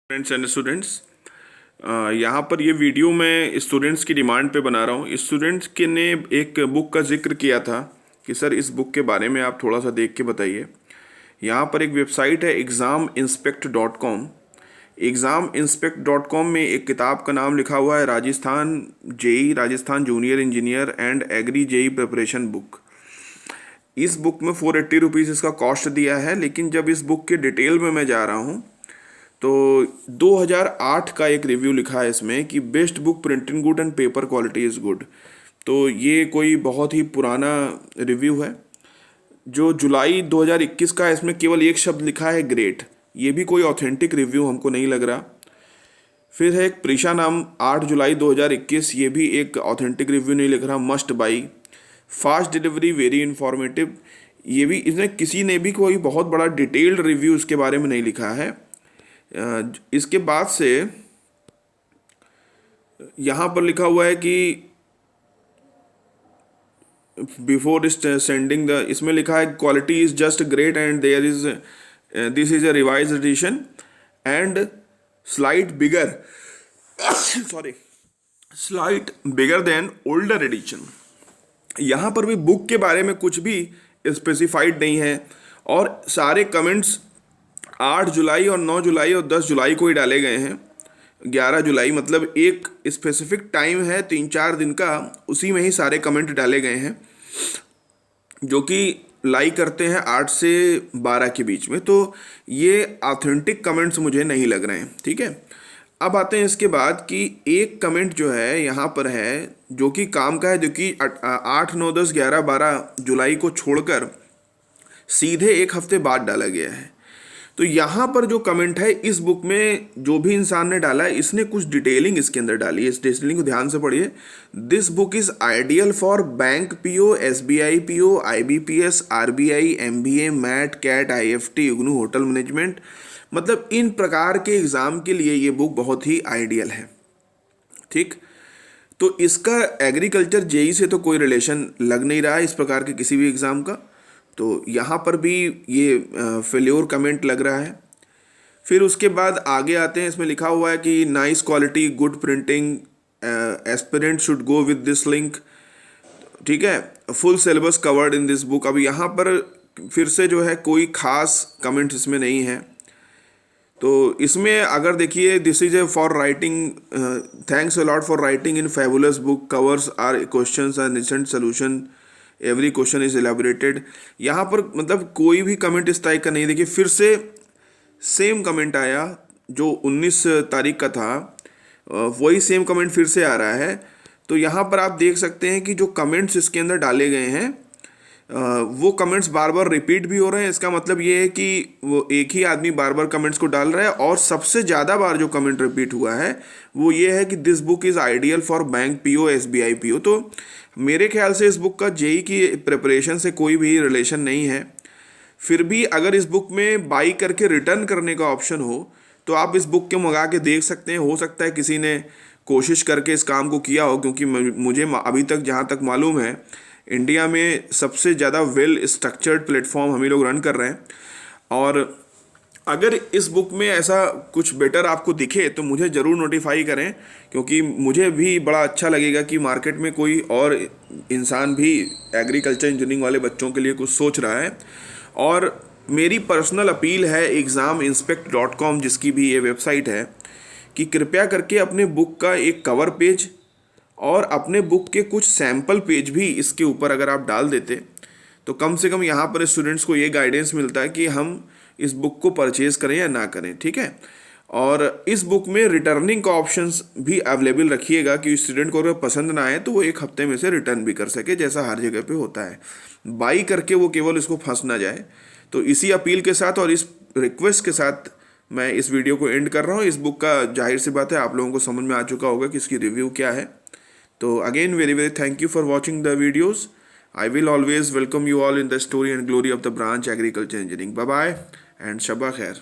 Friends and students, यहाँ पर ये वीडियो मैं स्टूडेंट्स की डिमांड पे बना रहा हूँ। स्टूडेंट्स के ने एक बुक का जिक्र किया था कि सर इस बुक के बारे में आप थोड़ा सा देख के बताइए। यहाँ पर एक वेबसाइट है examinspect.com। examinspect.com में एक किताब का नाम लिखा हुआ है Rajasthan junior engineer and agri JE preparation book. इस बुक में 480 रुपीज़ इसका कॉस्ट दिया है, लेकिन जब इस बुक के डिटेल में मैं जा रहा हूँ तो 2008 का एक रिव्यू लिखा है इसमें कि best book, printing good and paper quality is good. तो ये कोई बहुत ही पुराना रिव्यू है। जो जुलाई 2021 का है, इसमें केवल एक शब्द लिखा है ग्रेट। ये भी कोई ऑथेंटिक रिव्यू हमको नहीं लग रहा। फिर है एक प्रीशा नाम 8 जुलाई 2021, ये भी एक ऑथेंटिक रिव्यू नहीं लिख रहा। Must by, fast delivery, very informative. ये भी इसमें किसी ने भी कोई बहुत बड़ा डिटेल्ड रिव्यू इसके बारे में नहीं लिखा है। इसके बाद से यहाँ पर लिखा हुआ है कि बिफोर सेंडिंग द, इसमें लिखा है quality is just great and there is this is a revise edition and slight bigger sorry slight bigger than older edition. यहाँ पर भी बुक के बारे में कुछ भी स्पेसिफाइड नहीं है और सारे कमेंट्स 8 जुलाई और 9 जुलाई और 10 जुलाई को ही डाले गए हैं। 11 जुलाई मतलब एक स्पेसिफिक टाइम है 3-4 दिन का, उसी में ही सारे कमेंट डाले गए हैं जो कि लाइक करते हैं 8 से 12 के बीच में। तो ये ऑथेंटिक कमेंट्स मुझे नहीं लग रहे हैं। ठीक है, अब आते हैं इसके बाद कि एक कमेंट जो है यहाँ पर है जो कि काम का है, जो कि 8, 9, 10, 11, 12 जुलाई को छोड़कर सीधे एक हफ्ते बाद डाला गया है। तो यहाँ पर जो कमेंट है इस बुक में जो भी इंसान ने डाला है, इसने कुछ डिटेलिंग इसके अंदर डाली है। इस डिटेलिंग को ध्यान से पढ़िए। This book is ideal for bank PO, SBI PO, IBPS, RBI, MBA, MAT, CAT, IFT, IGNOU, hotel management, मतलब इन प्रकार के एग्जाम के लिए ये बुक बहुत ही आइडियल है। ठीक, तो इसका एग्रीकल्चर जेई से तो कोई रिलेशन लग नहीं रहा है इस प्रकार के किसी भी एग्ज़ाम का। तो यहाँ पर भी ये फेल्योर कमेंट लग रहा है। फिर उसके बाद आगे आते हैं, इसमें लिखा हुआ है कि nice quality, good printing, aspirant should go with this link. ठीक है, full syllabus covered in this book. अब यहाँ पर फिर से जो है कोई खास कमेंट इसमें नहीं है। तो इसमें अगर देखिए, this is a for writing, thanks a lot for writing in fabulous book, covers are questions and recent solution, every question is elaborated. यहाँ पर मतलब कोई भी कमेंट इस टाइप का नहीं। देखिए फिर से सेम कमेंट आया जो 19 तारीख का था, वही सेम कमेंट फिर से आ रहा है। तो यहाँ पर आप देख सकते हैं कि जो कमेंट्स इसके अंदर डाले गए हैं वो कमेंट्स बार बार रिपीट भी हो रहे हैं। इसका मतलब ये है कि वो एक ही आदमी बार बार कमेंट्स को डाल रहा है। और सबसे ज़्यादा बार जो कमेंट रिपीट हुआ है वो ये है कि this book is ideal for bank PO, SBI PO. तो मेरे ख्याल से इस बुक का जेई की प्रिपरेशन से कोई भी रिलेशन नहीं है। फिर भी अगर इस बुक में बाई करके रिटर्न करने का ऑप्शन हो तो आप इस बुक के मंगा के देख सकते हैं। हो सकता है किसी ने कोशिश करके इस काम को किया हो, क्योंकि मुझे अभी तक जहाँ तक मालूम है इंडिया में सबसे ज़्यादा वेल स्ट्रक्चर्ड प्लेटफॉर्म हम ही लोग रन कर रहे हैं। और अगर इस बुक में ऐसा कुछ बेटर आपको दिखे तो मुझे ज़रूर नोटिफाई करें, क्योंकि मुझे भी बड़ा अच्छा लगेगा कि मार्केट में कोई और इंसान भी एग्रीकल्चर इंजीनियरिंग वाले बच्चों के लिए कुछ सोच रहा है। और मेरी पर्सनल अपील है examinspect.com, जिसकी भी ये वेबसाइट है, कि कृपया करके अपने बुक का एक कवर पेज और अपने बुक के कुछ सैम्पल पेज भी इसके ऊपर अगर आप डाल देते तो कम से कम यहाँ पर स्टूडेंट्स को ये गाइडेंस मिलता है कि हम इस बुक को परचेज करें या ना करें। ठीक है, और इस बुक में रिटर्निंग का ऑप्शंस भी अवेलेबल रखिएगा कि स्टूडेंट को अगर पसंद ना आए तो वो एक हफ्ते में से रिटर्न भी कर सके, जैसा हर जगह पे होता है। बाई करके वो केवल इसको फंस ना जाए। तो इसी अपील के साथ और इस रिक्वेस्ट के साथ मैं इस वीडियो को एंड कर रहा हूँ। इस बुक का जाहिर सी बात है आप लोगों को समझ में आ चुका होगा कि इसकी रिव्यू क्या है। तो again, very very thank you for watching the videos. I will always welcome you all in the story and glory of the branch agriculture engineering. Bye bye and Shabba Khair.